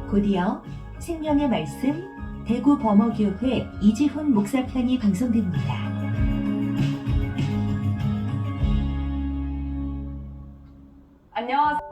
곧이어 생명의 말씀 대구 범어교회 이지훈 목사편이 방송됩니다. 안녕하세요.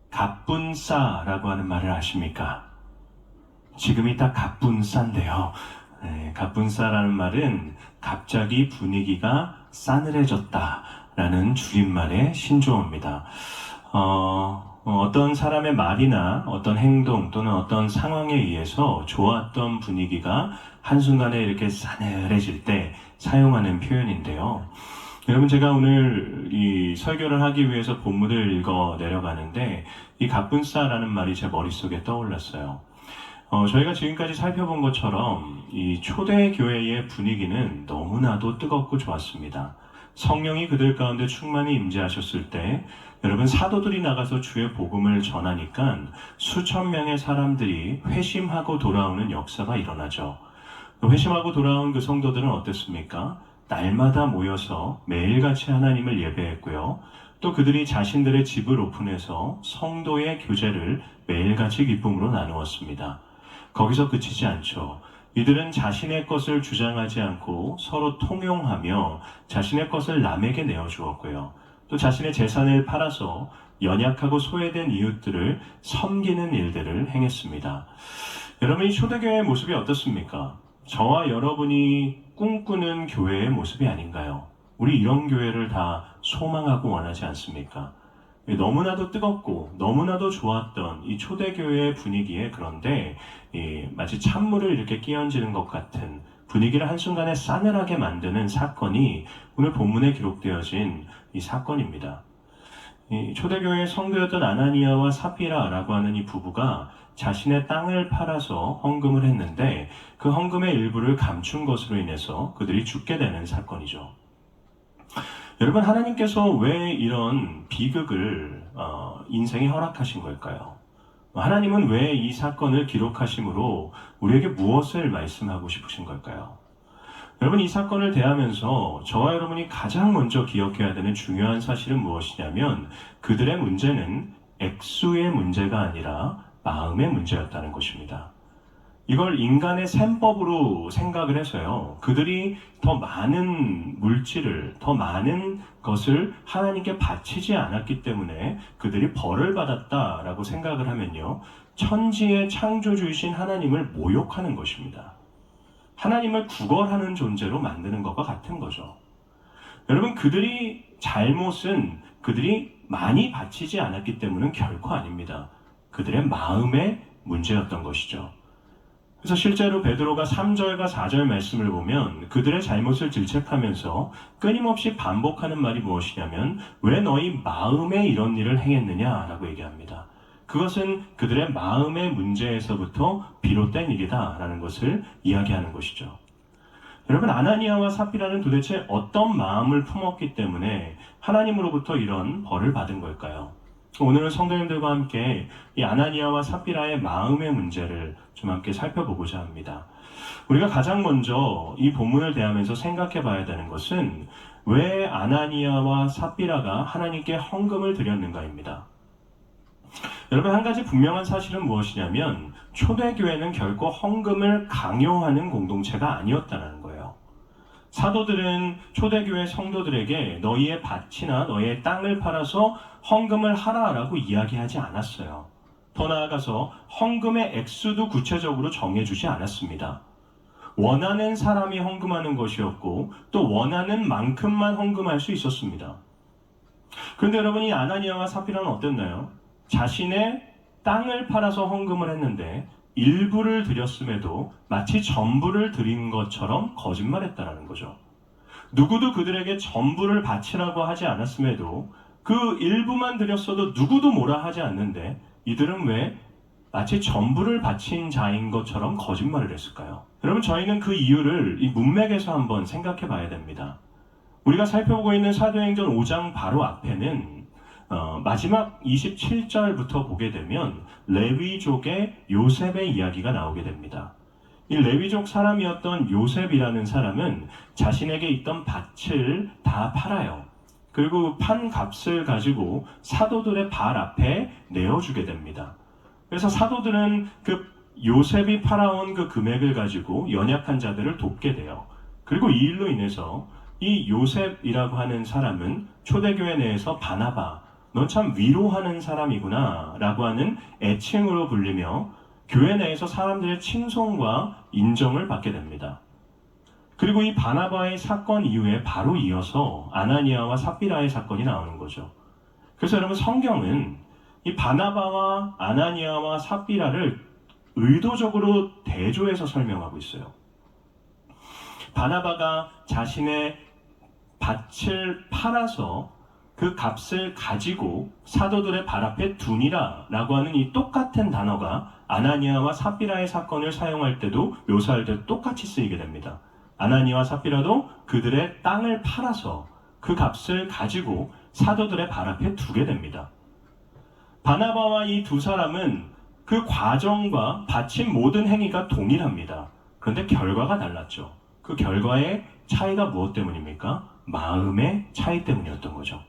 갑분싸라고 하는 말을 아십니까? 지금이 딱 갑분싸인데요. 갑분싸라는 말은 갑자기 분위기가 싸늘해졌다라는 줄임말의 신조어입니다. 어떤 사람의 말이나 어떤 행동 또는 어떤 상황에 의해서 좋았던 분위기가 한순간에 이렇게 싸늘해질 때 사용하는 표현인데요. 여러분, 제가 오늘 이 설교를 하기 위해서 본문을 읽어 내려가는데 이 갑분싸라는 말이 제 머릿속에 떠올랐어요. 저희가 지금까지 살펴본 것처럼 이 초대교회의 분위기는 너무나도 뜨겁고 좋았습니다. 성령이 그들 가운데 충만히 임재하셨을 때 여러분, 사도들이 나가서 주의 복음을 전하니까 수천 명의 사람들이 회심하고 돌아오는 역사가 일어나죠. 회심하고 돌아온 그 성도들은 어땠습니까? 날마다 모여서 매일같이 하나님을 예배했고요. 또 그들이 자신들의 집을 오픈해서 성도의 교제를 매일같이 기쁨으로 나누었습니다. 거기서 그치지 않죠. 이들은 자신의 것을 주장하지 않고 서로 통용하며 자신의 것을 남에게 내어주었고요. 또 자신의 재산을 팔아서 연약하고 소외된 이웃들을 섬기는 일들을 행했습니다. 여러분, 이 초대교회의 모습이 어떻습니까? 저와 여러분이 꿈꾸는 교회의 모습이 아닌가요? 우리 이런 교회를 다 소망하고 원하지 않습니까? 너무나도 뜨겁고 너무나도 좋았던 이 초대교회의 분위기에, 그런데 마치 찬물을 이렇게 끼얹는 것 같은 분위기를 한순간에 싸늘하게 만드는 사건이 오늘 본문에 기록되어진 이 사건입니다. 이 초대교회의 성도였던 아나니아와 사피라라고 하는 이 부부가 자신의 땅을 팔아서 헌금을 했는데 그 헌금의 일부를 감춘 것으로 인해서 그들이 죽게 되는 사건이죠. 여러분, 하나님께서 왜 이런 비극을 인생에 허락하신 걸까요? 하나님은 왜 이 사건을 기록하심으로 우리에게 무엇을 말씀하고 싶으신 걸까요? 여러분, 이 사건을 대하면서 저와 여러분이 가장 먼저 기억해야 되는 중요한 사실은 무엇이냐면 그들의 문제는 액수의 문제가 아니라 마음의 문제였다는 것입니다. 이걸 인간의 셈법으로 생각을 해서요, 그들이 더 많은 물질을, 더 많은 것을 하나님께 바치지 않았기 때문에 그들이 벌을 받았다라고 생각을 하면요, 천지의 창조주이신 하나님을 모욕하는 것입니다. 하나님을 구걸하는 존재로 만드는 것과 같은 거죠. 여러분, 그들이 잘못은 그들이 많이 바치지 않았기 때문은 결코 아닙니다. 그들의 마음의 문제였던 것이죠. 그래서 실제로 베드로가 3절과 4절 말씀을 보면 그들의 잘못을 질책하면서 끊임없이 반복하는 말이 무엇이냐면 왜 너희 마음에 이런 일을 행했느냐라고 얘기합니다. 그것은 그들의 마음의 문제에서부터 비롯된 일이다라는 것을 이야기하는 것이죠. 여러분, 아나니아와 사피라는 도대체 어떤 마음을 품었기 때문에 하나님으로부터 이런 벌을 받은 걸까요? 오늘은 성도님들과 함께 이 아나니아와 사피라의 마음의 문제를 좀 함께 살펴보고자 합니다. 우리가 가장 먼저 이 본문을 대하면서 생각해 봐야 되는 것은 왜 아나니아와 사피라가 하나님께 헌금을 드렸는가입니다. 여러분, 한 가지 분명한 사실은 무엇이냐면 초대교회는 결코 헌금을 강요하는 공동체가 아니었다는 거예요. 사도들은 초대교회 성도들에게 너희의 밭이나 너희의 땅을 팔아서 헌금을 하라라고 이야기하지 않았어요. 더 나아가서 헌금의 액수도 구체적으로 정해주지 않았습니다. 원하는 사람이 헌금하는 것이었고 또 원하는 만큼만 헌금할 수 있었습니다. 그런데 여러분, 이 아나니아와 삽비라는 어땠나요? 자신의 땅을 팔아서 헌금을 했는데 일부를 드렸음에도 마치 전부를 드린 것처럼 거짓말했다라는 거죠. 누구도 그들에게 전부를 바치라고 하지 않았음에도 그 일부만 드렸어도 누구도 뭐라 하지 않는데 이들은 왜 마치 전부를 바친 자인 것처럼 거짓말을 했을까요? 여러분, 저희는 그 이유를 이 문맥에서 한번 생각해 봐야 됩니다. 우리가 살펴보고 있는 사도행전 5장 바로 앞에는 마지막 27절부터 보게 되면 레위족의 요셉의 이야기가 나오게 됩니다. 이 레위족 사람이었던 요셉이라는 사람은 자신에게 있던 밭을 다 팔아요. 그리고 판 값을 가지고 사도들의 발 앞에 내어주게 됩니다. 그래서 사도들은 그 요셉이 팔아온 그 금액을 가지고 연약한 자들을 돕게 돼요. 그리고 이 일로 인해서 이 요셉이라고 하는 사람은 초대교회 내에서 바나바, 넌 참 위로하는 사람이구나 라고 하는 애칭으로 불리며 교회 내에서 사람들의 칭송과 인정을 받게 됩니다. 그리고 이 바나바의 사건 이후에 바로 이어서 아나니아와 삽비라의 사건이 나오는 거죠. 그래서 여러분, 성경은 이 바나바와 아나니아와 삽비라를 의도적으로 대조해서 설명하고 있어요. 바나바가 자신의 밭을 팔아서 그 값을 가지고 사도들의 발 앞에 두니라 라고 하는 이 똑같은 단어가 아나니아와 삽비라의 사건을 사용할 때도 묘사할 때 똑같이 쓰이게 됩니다. 아나니아와 삽비라도 그들의 땅을 팔아서 그 값을 가지고 사도들의 발 앞에 두게 됩니다. 바나바와 이 두 사람은 그 과정과 바친 모든 행위가 동일합니다. 그런데 결과가 달랐죠. 그 결과의 차이가 무엇 때문입니까? 마음의 차이 때문이었던 거죠.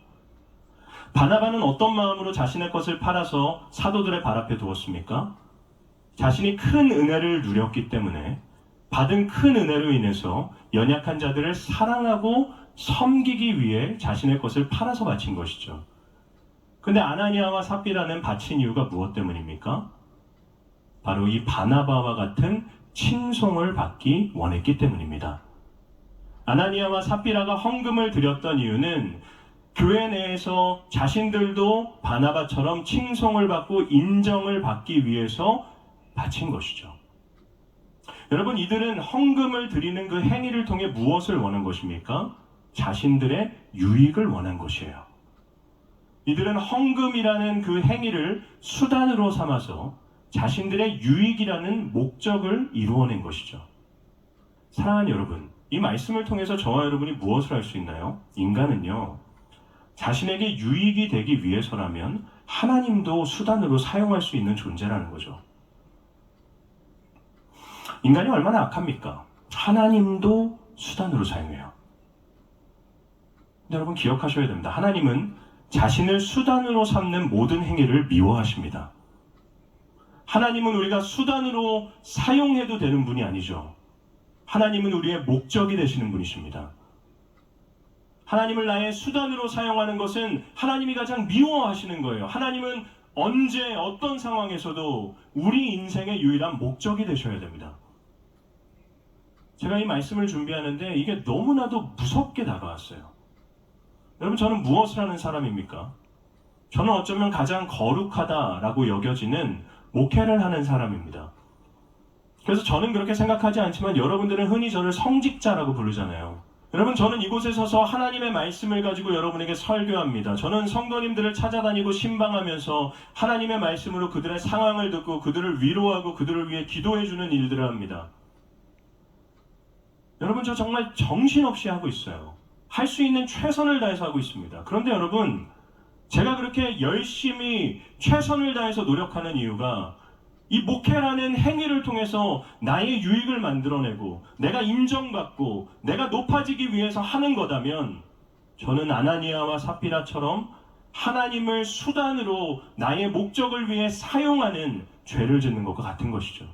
바나바는 어떤 마음으로 자신의 것을 팔아서 사도들의 발 앞에 두었습니까? 자신이 큰 은혜를 누렸기 때문에 받은 큰 은혜로 인해서 연약한 자들을 사랑하고 섬기기 위해 자신의 것을 팔아서 바친 것이죠. 근데 아나니아와 삽비라는 바친 이유가 무엇 때문입니까? 바로 이 바나바와 같은 칭송을 받기 원했기 때문입니다. 아나니아와 삽비라가 헌금을 드렸던 이유는 교회 내에서 자신들도 바나바처럼 칭송을 받고 인정을 받기 위해서 바친 것이죠. 여러분, 이들은 헌금을 드리는 그 행위를 통해 무엇을 원한 것입니까? 자신들의 유익을 원한 것이에요. 이들은 헌금이라는 그 행위를 수단으로 삼아서 자신들의 유익이라는 목적을 이루어낸 것이죠. 사랑하는 여러분, 이 말씀을 통해서 저와 여러분이 무엇을 할 수 있나요? 인간은요, 자신에게 유익이 되기 위해서라면 하나님도 수단으로 사용할 수 있는 존재라는 거죠. 인간이 얼마나 악합니까? 하나님도 수단으로 사용해요. 근데 여러분, 기억하셔야 됩니다. 하나님은 자신을 수단으로 삼는 모든 행위를 미워하십니다. 하나님은 우리가 수단으로 사용해도 되는 분이 아니죠. 하나님은 우리의 목적이 되시는 분이십니다. 하나님을 나의 수단으로 사용하는 것은 하나님이 가장 미워하시는 거예요. 하나님은 언제 어떤 상황에서도 우리 인생의 유일한 목적이 되셔야 됩니다. 제가 이 말씀을 준비하는데 이게 너무나도 무섭게 다가왔어요. 여러분, 저는 무엇을 하는 사람입니까? 저는 어쩌면 가장 거룩하다라고 여겨지는 목회를 하는 사람입니다. 그래서 저는 그렇게 생각하지 않지만 여러분들은 흔히 저를 성직자라고 부르잖아요. 여러분, 저는 이곳에 서서 하나님의 말씀을 가지고 여러분에게 설교합니다. 저는 성도님들을 찾아다니고 신방하면서 하나님의 말씀으로 그들의 상황을 듣고 그들을 위로하고 그들을 위해 기도해주는 일들을 합니다. 여러분, 저 정말 정신없이 하고 있어요. 할 수 있는 최선을 다해서 하고 있습니다. 그런데 여러분, 제가 그렇게 열심히 최선을 다해서 노력하는 이유가 이 목회라는 행위를 통해서 나의 유익을 만들어내고 내가 인정받고 내가 높아지기 위해서 하는 거다면 저는 아나니아와 삽비라처럼 하나님을 수단으로 나의 목적을 위해 사용하는 죄를 짓는 것과 같은 것이죠.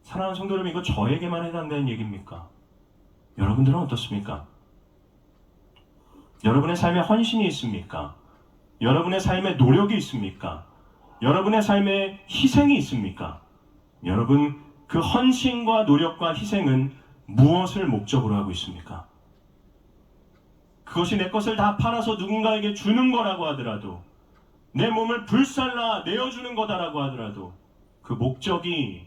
사랑하는 성도 여러분, 이거 저에게만 해당되는 얘기입니까? 여러분들은 어떻습니까? 여러분의 삶에 헌신이 있습니까? 여러분의 삶에 노력이 있습니까? 여러분의 삶에 희생이 있습니까? 여러분, 그 헌신과 노력과 희생은 무엇을 목적으로 하고 있습니까? 그 그것이 내 것을 다 팔아서 누군가에게 주는 거라고 하더라도, 내 몸을 불살라 내어주는 거다라고 하더라도 그 목적이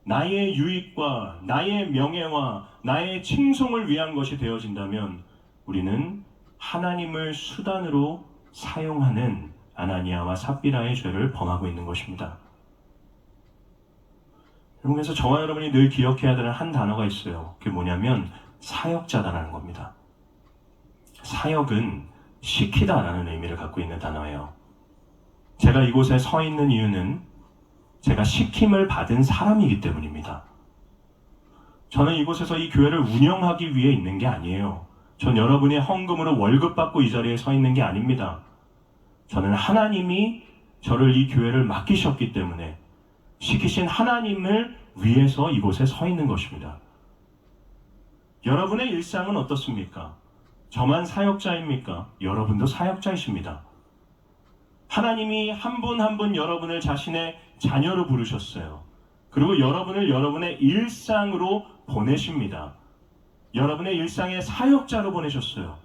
나의 유익과 나의 명예와 나의 칭송을 위한 것이 되어진다면 우리는 하나님을 수단으로 사용하는 아나니아와 삽비라의 죄를 범하고 있는 것입니다. 그래서 저와 여러분이 늘 기억해야 되는 한 단어가 있어요. 그게 뭐냐면 사역자다라는 겁니다. 사역은 시키다라는 의미를 갖고 있는 단어예요. 제가 이곳에 서 있는 이유는 제가 시킴을 받은 사람이기 때문입니다. 저는 이곳에서 이 교회를 운영하기 위해 있는 게 아니에요. 전 여러분의 헌금으로 월급 받고 이 자리에 서 있는 게 아닙니다. 저는 하나님이 저를 이 교회를 맡기셨기 때문에 시키신 하나님을 위해서 이곳에 서 있는 것입니다. 여러분의 일상은 어떻습니까? 저만 사역자입니까? 여러분도 사역자이십니다. 하나님이 한 분 한 분 여러분을 자신의 자녀로 부르셨어요. 그리고 여러분을 여러분의 일상으로 보내십니다. 여러분의 일상의 사역자로 보내셨어요.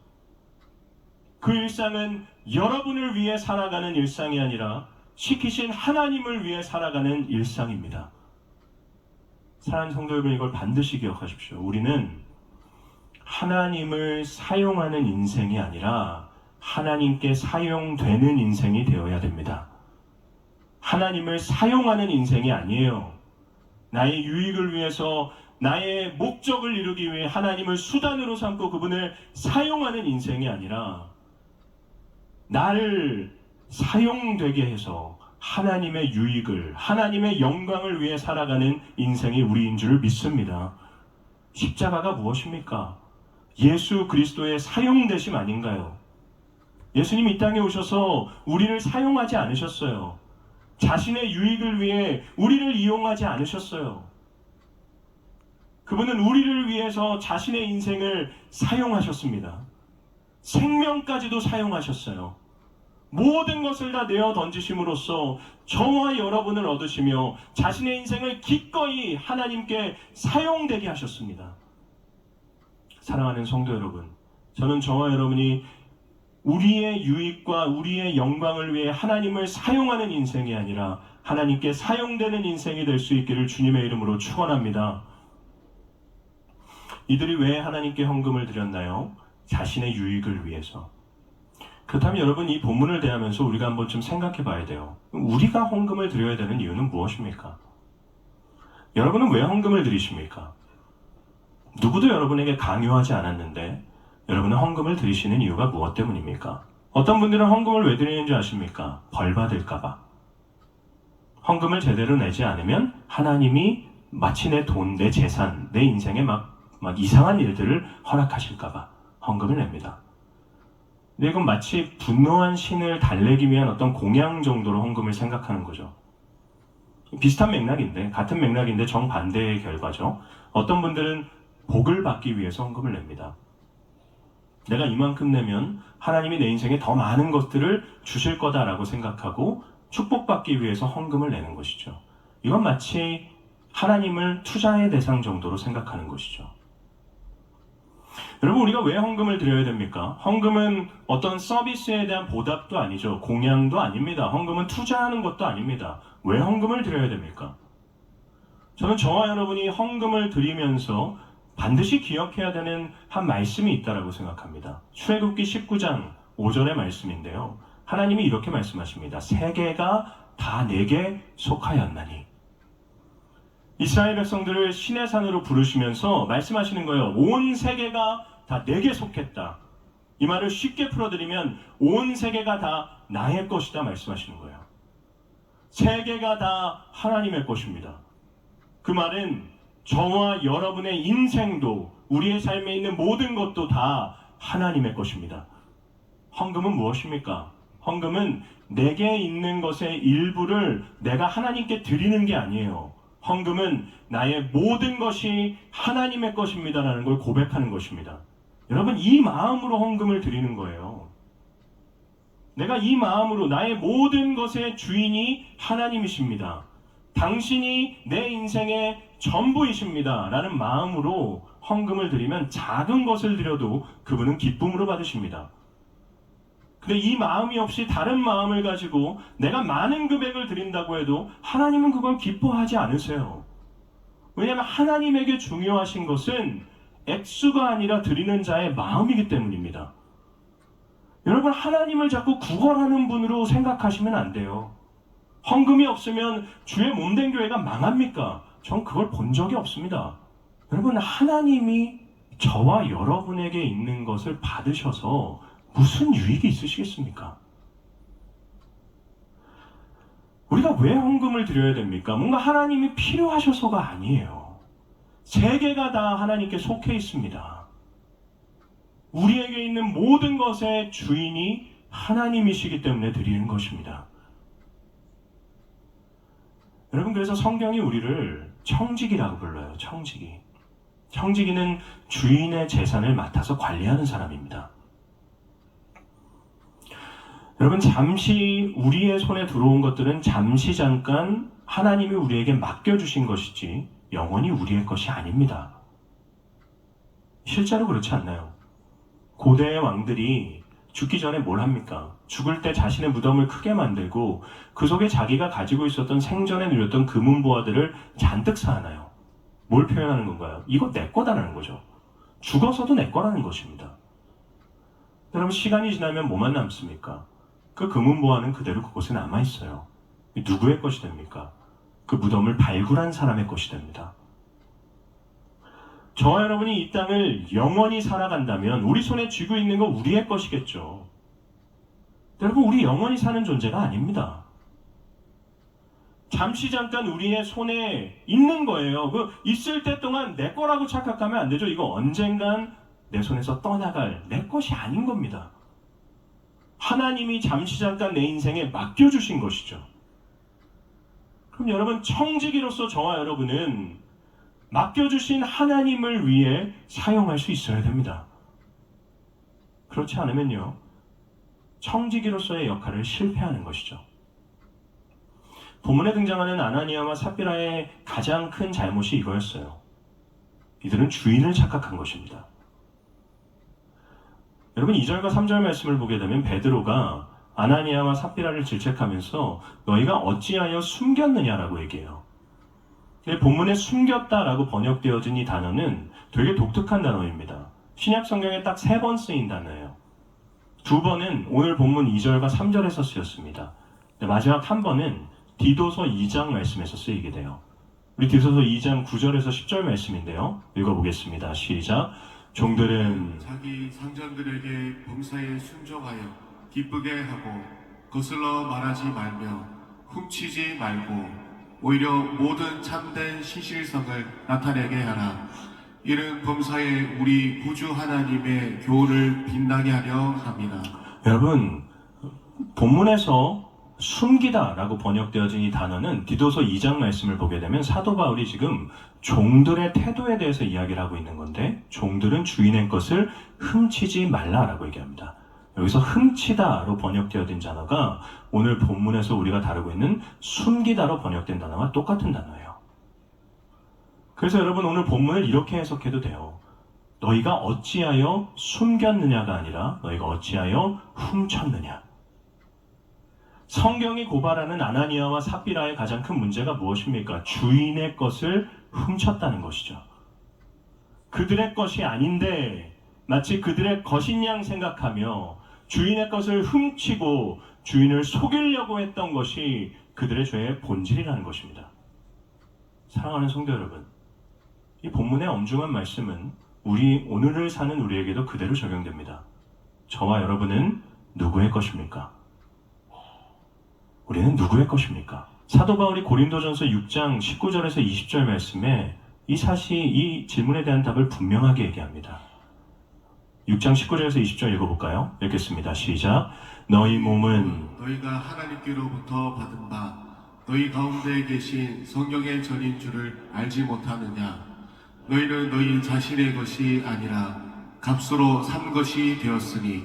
그 일상은 여러분을 위해 살아가는 일상이 아니라 시키신 하나님을 위해 살아가는 일상입니다. 사랑하는 성도 여러분, 이걸 반드시 기억하십시오. 우리는 하나님을 사용하는 인생이 아니라 하나님께 사용되는 인생이 되어야 됩니다. 하나님을 사용하는 인생이 아니에요. 나의 유익을 위해서 나의 목적을 이루기 위해 하나님을 수단으로 삼고 그분을 사용하는 인생이 아니라 나를 사용되게 해서 하나님의 유익을, 하나님의 영광을 위해 살아가는 인생이 우리인 줄 믿습니다. 십자가가 무엇입니까? 예수 그리스도의 사용되심 아닌가요? 예수님 이 땅에 오셔서 우리를 사용하지 않으셨어요. 자신의 유익을 위해 우리를 이용하지 않으셨어요. 그분은 우리를 위해서 자신의 인생을 사용하셨습니다. 생명까지도 사용하셨어요. 모든 것을 다 내어 던지심으로써 저와 여러분을 얻으시며 자신의 인생을 기꺼이 하나님께 사용되게 하셨습니다. 사랑하는 성도 여러분, 저는 저와 여러분이 우리의 유익과 우리의 영광을 위해 하나님을 사용하는 인생이 아니라 하나님께 사용되는 인생이 될 수 있기를 주님의 이름으로 축원합니다. 이들이 왜 하나님께 헌금을 드렸나요? 자신의 유익을 위해서. 그렇다면 여러분, 이 본문을 대하면서 우리가 한번 좀 생각해 봐야 돼요. 우리가 헌금을 드려야 되는 이유는 무엇입니까? 여러분은 왜 헌금을 드리십니까? 누구도 여러분에게 강요하지 않았는데 여러분은 헌금을 드리시는 이유가 무엇 때문입니까? 어떤 분들은 헌금을 왜 드리는지 아십니까? 벌 받을까봐. 헌금을 제대로 내지 않으면 하나님이 마치 내 돈, 내 재산, 내 인생에 막 이상한 일들을 허락하실까봐 헌금을 냅니다. 근데 이건 마치 분노한 신을 달래기 위한 어떤 공양 정도로 헌금을 생각하는 거죠. 비슷한 맥락인데, 같은 맥락인데 정반대의 결과죠. 어떤 분들은 복을 받기 위해서 헌금을 냅니다. 내가 이만큼 내면 하나님이 내 인생에 더 많은 것들을 주실 거다라고 생각하고 축복받기 위해서 헌금을 내는 것이죠. 이건 마치 하나님을 투자의 대상 정도로 생각하는 것이죠. 여러분, 우리가 왜 헌금을 드려야 됩니까? 헌금은 어떤 서비스에 대한 보답도 아니죠. 공양도 아닙니다. 헌금은 투자하는 것도 아닙니다. 왜 헌금을 드려야 됩니까? 저는 저와 여러분이 헌금을 드리면서 반드시 기억해야 되는 한 말씀이 있다고 생각합니다. 출애굽기 19장 5절의 말씀인데요. 하나님이 이렇게 말씀하십니다. 세계가 다 내게 속하였나니. 이스라엘 백성들을 신의 산으로 부르시면서 말씀하시는 거예요. 온 세계가 다 내게 속했다. 이 말을 쉽게 풀어드리면 온 세계가 다 나의 것이다 말씀하시는 거예요. 세계가 다 하나님의 것입니다. 그 말은 저와 여러분의 인생도, 우리의 삶에 있는 모든 것도 다 하나님의 것입니다. 헌금은 무엇입니까? 헌금은 내게 있는 것의 일부를 내가 하나님께 드리는 게 아니에요. 헌금은 나의 모든 것이 하나님의 것입니다라는 걸 고백하는 것입니다. 여러분, 이 마음으로 헌금을 드리는 거예요. 내가 이 마음으로 나의 모든 것의 주인이 하나님이십니다. 당신이 내 인생의 전부이십니다 라는 마음으로 헌금을 드리면 작은 것을 드려도 그분은 기쁨으로 받으십니다. 근데 이 마음이 없이 다른 마음을 가지고 내가 많은 금액을 드린다고 해도 하나님은 그걸 기뻐하지 않으세요. 왜냐하면 하나님에게 중요하신 것은 액수가 아니라 드리는 자의 마음이기 때문입니다. 여러분, 하나님을 자꾸 구걸하는 분으로 생각하시면 안 돼요. 헌금이 없으면 주의 몸된 교회가 망합니까? 전 그걸 본 적이 없습니다. 여러분, 하나님이 저와 여러분에게 있는 것을 받으셔서 무슨 유익이 있으시겠습니까? 우리가 왜 헌금을 드려야 됩니까? 뭔가 하나님이 필요하셔서가 아니에요. 세계가 다 하나님께 속해 있습니다. 우리에게 있는 모든 것의 주인이 하나님이시기 때문에 드리는 것입니다. 여러분, 그래서 성경이 우리를 청지기라고 불러요. 청지기. 청지기는 주인의 재산을 맡아서 관리하는 사람입니다. 여러분, 잠시 우리의 손에 들어온 것들은 잠시 잠깐 하나님이 우리에게 맡겨주신 것이지 영원히 우리의 것이 아닙니다. 실제로 그렇지 않나요? 고대의 왕들이 죽기 전에 뭘 합니까? 죽을 때 자신의 무덤을 크게 만들고 그 속에 자기가 가지고 있었던 생전에 누렸던 금은보화들을 잔뜩 쌓아놔요. 뭘 표현하는 건가요? 이거 내 거다라는 거죠. 죽어서도 내 거라는 것입니다. 여러분, 시간이 지나면 뭐만 남습니까? 그 금은보화는 그대로 그곳에 남아있어요. 누구의 것이 됩니까? 그 무덤을 발굴한 사람의 것이 됩니다. 저와 여러분이 이 땅을 영원히 살아간다면 우리 손에 쥐고 있는 거 우리의 것이겠죠. 여러분, 우리 영원히 사는 존재가 아닙니다. 잠시 잠깐 우리의 손에 있는 거예요. 그 있을 때 동안 내 거라고 착각하면 안 되죠. 이거 언젠간 내 손에서 떠나갈 내 것이 아닌 겁니다. 하나님이 잠시 잠깐 내 인생에 맡겨주신 것이죠. 그럼 여러분, 청지기로서 저와 여러분은 맡겨주신 하나님을 위해 사용할 수 있어야 됩니다. 그렇지 않으면요, 청지기로서의 역할을 실패하는 것이죠. 본문에 등장하는 아나니아와 삽비라의 가장 큰 잘못이 이거였어요. 이들은 주인을 착각한 것입니다. 여러분, 2절과 3절 말씀을 보게 되면 베드로가 아나니아와 삽비라를 질책하면서 너희가 어찌하여 숨겼느냐라고 얘기해요. 본문에 숨겼다라고 번역되어진 이 단어는 되게 독특한 단어입니다. 신약 성경에 딱 3번 쓰인 단어예요. 2번은 오늘 본문 2절과 3절에서 쓰였습니다. 마지막 한 번은 디도서 2장 말씀에서 쓰이게 돼요. 우리 디도서 2장 9절에서 10절 말씀인데요. 읽어보겠습니다. 시작. 종들은 자기 상전들에게 범사에 순종하여 기쁘게 하고 거슬러 말하지 말며 훔치지 말고 오히려 모든 참된 신실성을 나타내게 하라. 이는 범사에 우리 구주 하나님의 교훈을 빛나게 하려 합니다. 여러분, 본문에서 숨기다 라고 번역되어진 이 단어는 디도서 2장 말씀을 보게 되면 사도 바울이 지금 종들의 태도에 대해서 이야기를 하고 있는 건데, 종들은 주인의 것을 훔치지 말라라고 얘기합니다. 여기서 훔치다로 번역되어진 단어가 오늘 본문에서 우리가 다루고 있는 숨기다로 번역된 단어와 똑같은 단어예요. 그래서 여러분, 오늘 본문을 이렇게 해석해도 돼요. 너희가 어찌하여 숨겼느냐가 아니라 너희가 어찌하여 훔쳤느냐. 성경이 고발하는 아나니아와 삽비라의 가장 큰 문제가 무엇입니까? 주인의 것을 훔쳤다는 것이죠. 그들의 것이 아닌데 마치 그들의 것인 양 생각하며 주인의 것을 훔치고 주인을 속이려고 했던 것이 그들의 죄의 본질이라는 것입니다. 사랑하는 성도 여러분, 이 본문의 엄중한 말씀은 오늘을 사는 우리에게도 그대로 적용됩니다. 저와 여러분은 누구의 것입니까? 우리는 누구의 것입니까? 사도 바울이 고린도전서 6장 19절에서 20절 말씀에 이 질문에 대한 답을 분명하게 얘기합니다. 6장 19절에서 20절 읽어볼까요? 읽겠습니다. 시작. 너희 몸은 너희가 하나님께로부터 받은 바 너희 가운데 계신 성령의 전인 줄을 알지 못하느냐. 너희는 너희 자신의 것이 아니라 값으로 산 것이 되었으니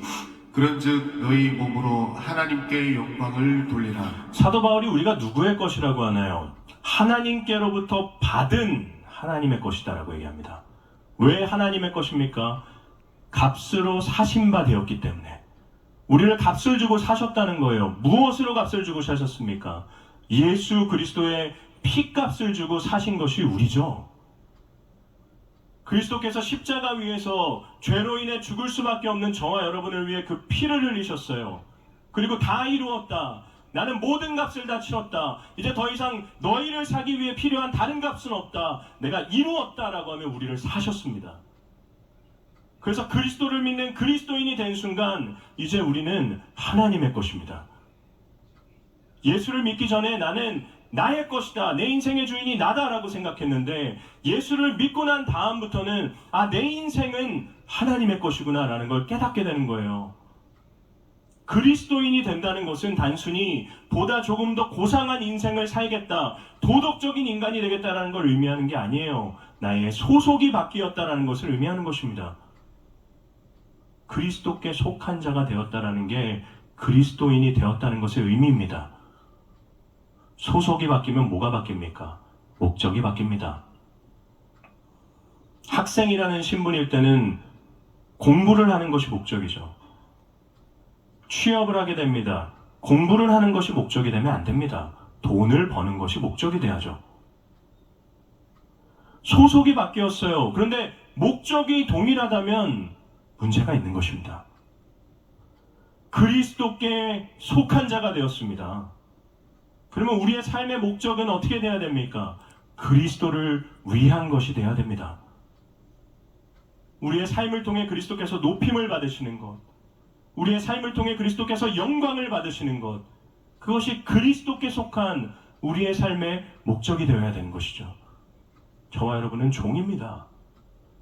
그런즉 너희 몸으로 하나님께 영광을 돌리라. 사도 바울이 우리가 누구의 것이라고 하나요? 하나님께로부터 받은 하나님의 것이다라고 얘기합니다. 왜 하나님의 것입니까? 값으로 사신 바 되었기 때문에. 우리를 값을 주고 사셨다는 거예요. 무엇으로 값을 주고 사셨습니까? 예수 그리스도의 피값을 주고 사신 것이 우리죠. 그리스도께서 십자가 위에서 죄로 인해 죽을 수밖에 없는 저와 여러분을 위해 그 피를 흘리셨어요. 그리고 다 이루었다. 나는 모든 값을 다 치렀다. 이제 더 이상 너희를 사기 위해 필요한 다른 값은 없다. 내가 이루었다라고 하며 우리를 사셨습니다. 그래서 그리스도를 믿는 그리스도인이 된 순간 이제 우리는 하나님의 것입니다. 예수를 믿기 전에 나는 나의 것이다. 내 인생의 주인이 나다라고 생각했는데 예수를 믿고 난 다음부터는 내 인생은 하나님의 것이구나 라는 걸 깨닫게 되는 거예요. 그리스도인이 된다는 것은 단순히 보다 조금 더 고상한 인생을 살겠다, 도덕적인 인간이 되겠다라는 걸 의미하는 게 아니에요. 나의 소속이 바뀌었다라는 것을 의미하는 것입니다. 그리스도께 속한 자가 되었다라는 게 그리스도인이 되었다는 것의 의미입니다. 소속이 바뀌면 뭐가 바뀝니까? 목적이 바뀝니다. 학생이라는 신분일 때는 공부를 하는 것이 목적이죠. 취업을 하게 됩니다. 공부를 하는 것이 목적이 되면 안 됩니다. 돈을 버는 것이 목적이 돼야죠. 소속이 바뀌었어요. 그런데 목적이 동일하다면 문제가 있는 것입니다. 그리스도께 속한 자가 되었습니다. 그러면 우리의 삶의 목적은 어떻게 돼야 됩니까? 그리스도를 위한 것이 돼야 됩니다. 우리의 삶을 통해 그리스도께서 높임을 받으시는 것, 우리의 삶을 통해 그리스도께서 영광을 받으시는 것, 그것이 그리스도께 속한 우리의 삶의 목적이 되어야 되는 것이죠. 저와 여러분은 종입니다.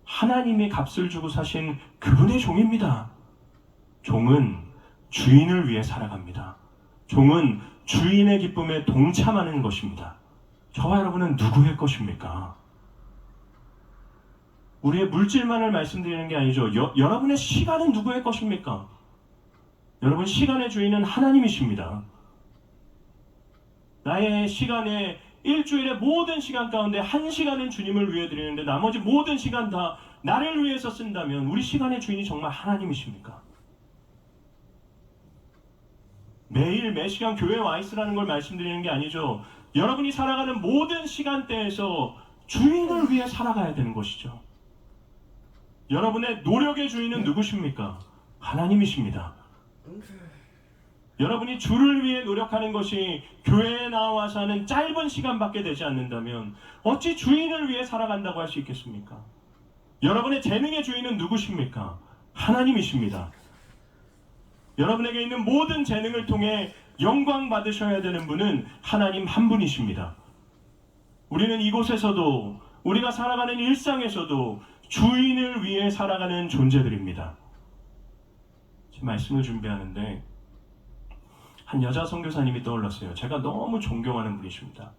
하나님이 값을 주고 사신 그분의 종입니다. 종은 주인을 위해 살아갑니다. 종은 주인의 기쁨에 동참하는 것입니다. 저와 여러분은 누구의 것입니까? 우리의 물질만을 말씀드리는 게 아니죠. 여러분의 시간은 누구의 것입니까? 여러분, 시간의 주인은 하나님이십니다. 나의 시간에 일주일의 모든 시간 가운데 1시간은 주님을 위해 드리는데 나머지 모든 시간 다 나를 위해서 쓴다면 우리 시간의 주인이 정말 하나님이십니까? 매일 매시간 교회에 와 있으라는 걸 말씀드리는 게 아니죠. 여러분이 살아가는 모든 시간대에서 주인을 위해 살아가야 되는 것이죠. 여러분의 노력의 주인은 누구십니까? 하나님이십니다. 여러분이 주를 위해 노력하는 것이 교회에 나와서 하는 짧은 시간밖에 되지 않는다면 어찌 주인을 위해 살아간다고 할 수 있겠습니까? 여러분의 재능의 주인은 누구십니까? 하나님이십니다. 여러분에게 있는 모든 재능을 통해 영광 받으셔야 되는 분은 하나님 한 분이십니다. 우리는 이곳에서도 우리가 살아가는 일상에서도 주인을 위해 살아가는 존재들입니다. 제 말씀을 준비하는데 한 여자 선교사님이 떠올랐어요. 제가 너무 존경하는 분이십니다.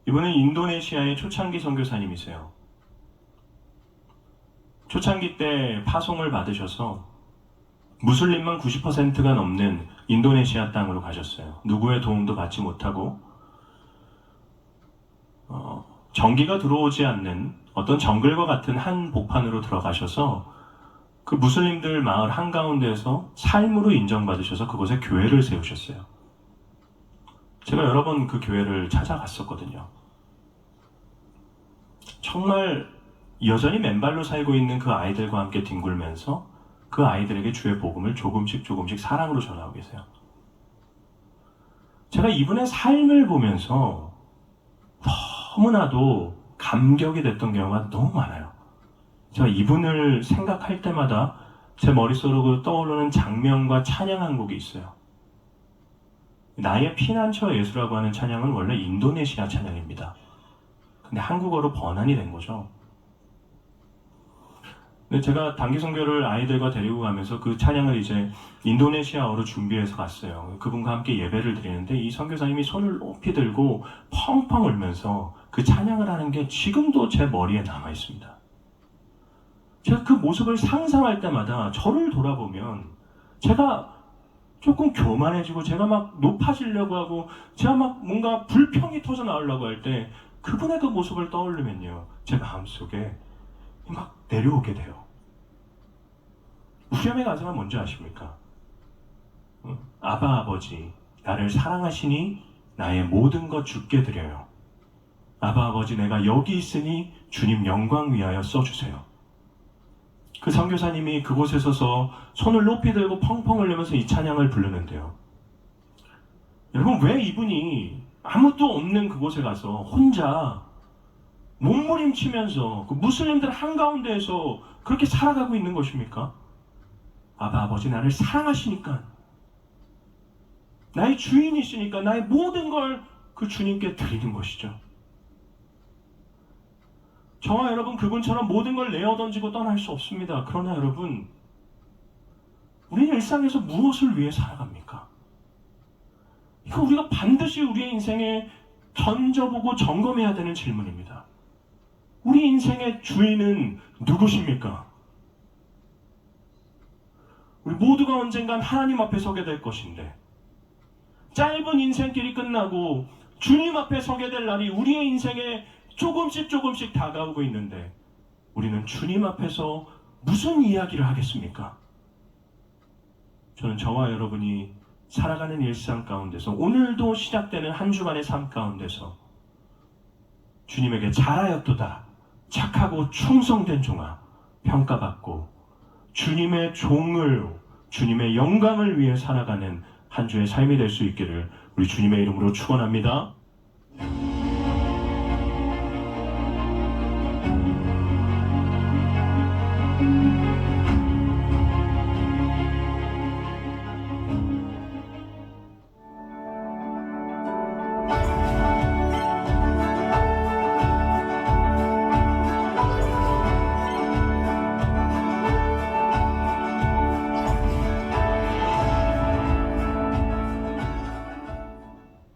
이분은 인도네시아의 초창기 선교사님이세요. 초창기 때 파송을 받으셔서 무슬림만 90%가 넘는 인도네시아 땅으로 가셨어요. 누구의 도움도 받지 못하고 전기가 들어오지 않는 어떤 정글과 같은 한 복판으로 들어가셔서 그 무슬림들 마을 한가운데에서 삶으로 인정받으셔서 그곳에 교회를 세우셨어요. 제가 여러 번 그 교회를 찾아갔었거든요. 정말 여전히 맨발로 살고 있는 그 아이들과 함께 뒹굴면서 그 아이들에게 주의 복음을 조금씩 사랑으로 전하고 계세요. 제가 이분의 삶을 보면서 너무나도 감격이 됐던 경우가 너무 많아요. 제가 이분을 생각할 때마다 제 머릿속으로 떠오르는 장면과 찬양 한 곡이 있어요. 나의 피난처 예수라고 하는 찬양은 원래 인도네시아 찬양입니다. 근데 한국어로 번안이 된 거죠. 근데 제가 단기 선교를 아이들과 데리고 가면서 그 찬양을 이제 인도네시아어로 준비해서 갔어요. 그분과 함께 예배를 드리는데 이 선교사님이 손을 높이 들고 펑펑 울면서 그 찬양을 하는 게 지금도 제 머리에 남아 있습니다. 제가 그 모습을 상상할 때마다 저를 돌아보면 제가 조금 교만해지고 제가 막 높아지려고 하고 제가 막 뭔가 불평이 터져 나오려고 할 때 그분의 그 모습을 떠올리면요, 제 마음속에 막 내려오게 돼요. 후렴의 가사가 뭔지 아십니까? 아바 아버지, 나를 사랑하시니 나의 모든 것 주께 드려요. 아바 아버지, 내가 여기 있으니 주님 영광 위하여 써주세요. 그 선교사님이 그곳에 서서 손을 높이 들고 펑펑 흘리면서 이 찬양을 부르는데요. 여러분, 왜 이분이 아무도 없는 그곳에 가서 혼자 몸부림치면서 그 무슬림들 한가운데에서 그렇게 살아가고 있는 것입니까? 아바 아버지, 나를 사랑하시니까, 나의 주인이시니까 나의 모든 걸 그 주님께 드리는 것이죠. 저와 여러분, 그분처럼 모든 걸 내어던지고 떠날 수 없습니다. 그러나 여러분, 우리는 일상에서 무엇을 위해 살아갑니까? 이거 우리가 반드시 우리의 인생에 던져보고 점검해야 되는 질문입니다. 우리 인생의 주인은 누구십니까? 우리 모두가 언젠간 하나님 앞에 서게 될 것인데, 짧은 인생길이 끝나고 주님 앞에 서게 될 날이 우리의 인생에 조금씩 다가오고 있는데, 우리는 주님 앞에서 무슨 이야기를 하겠습니까? 저는 저와 여러분이 살아가는 일상 가운데서, 오늘도 시작되는 한 주간의 삶 가운데서 주님에게 잘하였도다, 착하고 충성된 종아, 평가받고 주님의 종을, 주님의 영광을 위해 살아가는 한 주의 삶이 될 수 있기를 우리 주님의 이름으로 축원합니다.